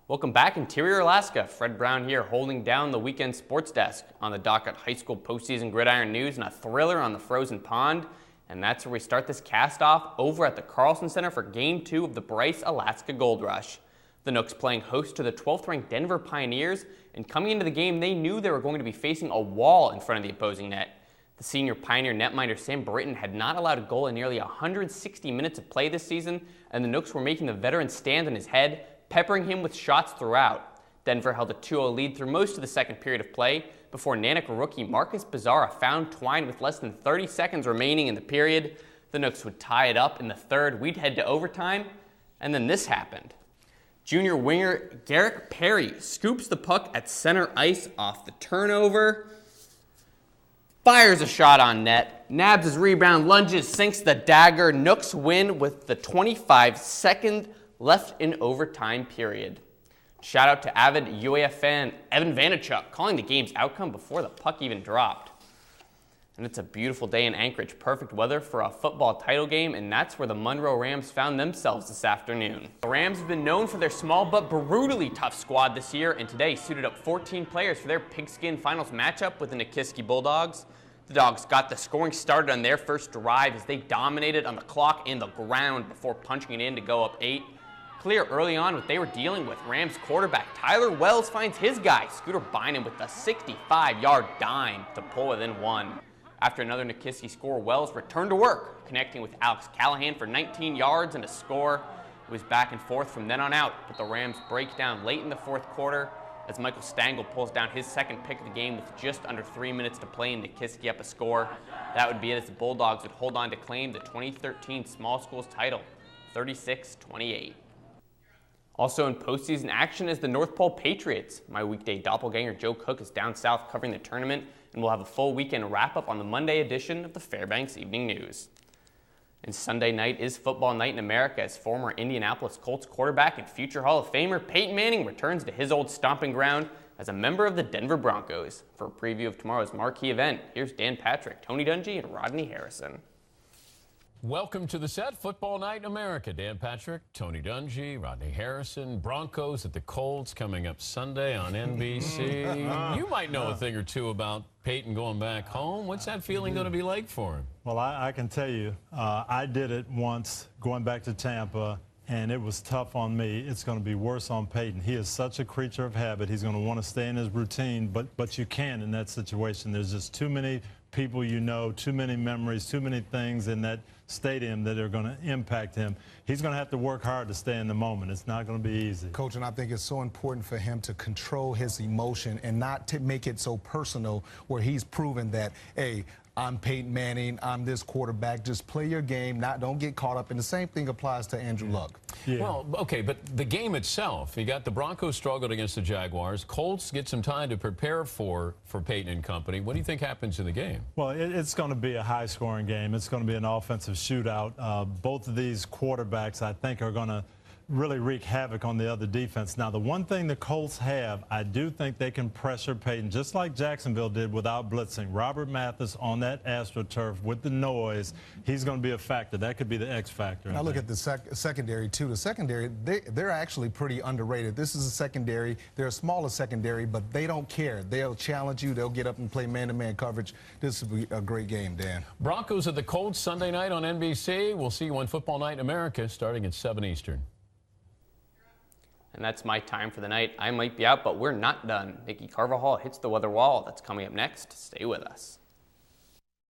Welcome back, Interior Alaska. Fred Brown here, holding down the weekend sports desk. On the docket, high school postseason gridiron news and a thriller on the frozen pond. And that's where we start this cast off over at the Carlson Center for Game 2 of the Bryce Alaska Gold Rush. The Nooks playing host to the 12th-ranked Denver Pioneers, and coming into the game, they knew they were going to be facing a wall in front of the opposing net. The senior Pioneer netminder Sam Britton had not allowed a goal in nearly 160 minutes of play this season, and the Nooks were making the veteran stand on his head, peppering him with shots throughout. Denver held a 2-0 lead through most of the second period of play before Nanick rookie Marcus Bizarra found twine with less than 30 seconds remaining in the period. The Nooks would tie it up in the third. We'd head to overtime, and then this happened. Junior winger Garrick Perry scoops the puck at center ice off the turnover, fires a shot on net, nabs his rebound, lunges, sinks the dagger. Nooks win with the 25-second left in overtime period. Shout out to avid UAF fan Evan Vanachuk calling the game's outcome before the puck even dropped. And it's a beautiful day in Anchorage, perfect weather for a football title game, and that's where the Monroe Rams found themselves this afternoon. The Rams have been known for their small but brutally tough squad this year, and today suited up 14 players for their pigskin finals matchup with the Nikiski Bulldogs. The Dogs got the scoring started on their first drive as they dominated on the clock and the ground before punching it in to go up 8. Clear early on what they were dealing with. Rams quarterback Tyler Wells finds his guy, Scooter Bynum, with a 65-yard dime to pull within 1. After another Nikiski score, Wells returned to work, connecting with Alex Callahan for 19 yards and a score. It was back and forth from then on out, but the Rams break down late in the fourth quarter as Michael Stangl pulls down his second pick of the game with just under 3 minutes to play and Nikiski up a score. That would be it as the Bulldogs would hold on to claim the 2013 Small Schools title, 36-28. Also in postseason action is the North Pole Patriots. My weekday doppelganger Joe Cook is down south covering the tournament, and we'll have a full weekend wrap-up on the Monday edition of the Fairbanks Evening News. And Sunday night is football night in America as former Indianapolis Colts quarterback and future Hall of Famer Peyton Manning returns to his old stomping ground as a member of the Denver Broncos. For a preview of tomorrow's marquee event, here's Dan Patrick, Tony Dungy, and Rodney Harrison. Welcome to the set, Football Night in America. Dan Patrick, Tony Dungy, Rodney Harrison, Broncos at the Colts coming up Sunday on NBC. You might know a thing or two about Peyton going back home. What's that feeling going to be like for him? Well, I can tell you, I did it once going back to Tampa, and it was tough on me. It's going to be worse on Peyton. He is such a creature of habit. He's going to want to stay in his routine, but you can in that situation. There's just too many people you know, too many memories, too many things in that stadium that are going to impact him. He's going to have to work hard to stay in the moment. It's not going to be easy. Coach, and I think it's so important for him to control his emotion and not to make it so personal where he's proven that, hey, I'm Peyton Manning, I'm this quarterback. Just play your game, don't get caught up. And the same thing applies to Andrew Luck. Yeah. Well, okay, but the game itself, you got the Broncos struggled against the Jaguars. Colts get some time to prepare for Peyton and company. What do you think happens in the game? Well, it's going to be a high-scoring game. It's going to be an offensive shootout. Both of these quarterbacks, I think, are going to really wreak havoc on the other defense. Now, the one thing the Colts have, I do think they can pressure Peyton, just like Jacksonville did without blitzing. Robert Mathis on that AstroTurf with the noise, he's going to be a factor. That could be the X factor. Now look at the secondary, too. The secondary, they're actually pretty underrated. This is a secondary. They're a smaller secondary, but they don't care. They'll challenge you. They'll get up and play man-to-man coverage. This will be a great game, Dan. Broncos at the Colts Sunday night on NBC. We'll see you on Football Night in America starting at 7 Eastern. And that's my time for the night. I might be out, but we're not done. Nikki Carvajal hits the weather wall. That's coming up next. Stay with us.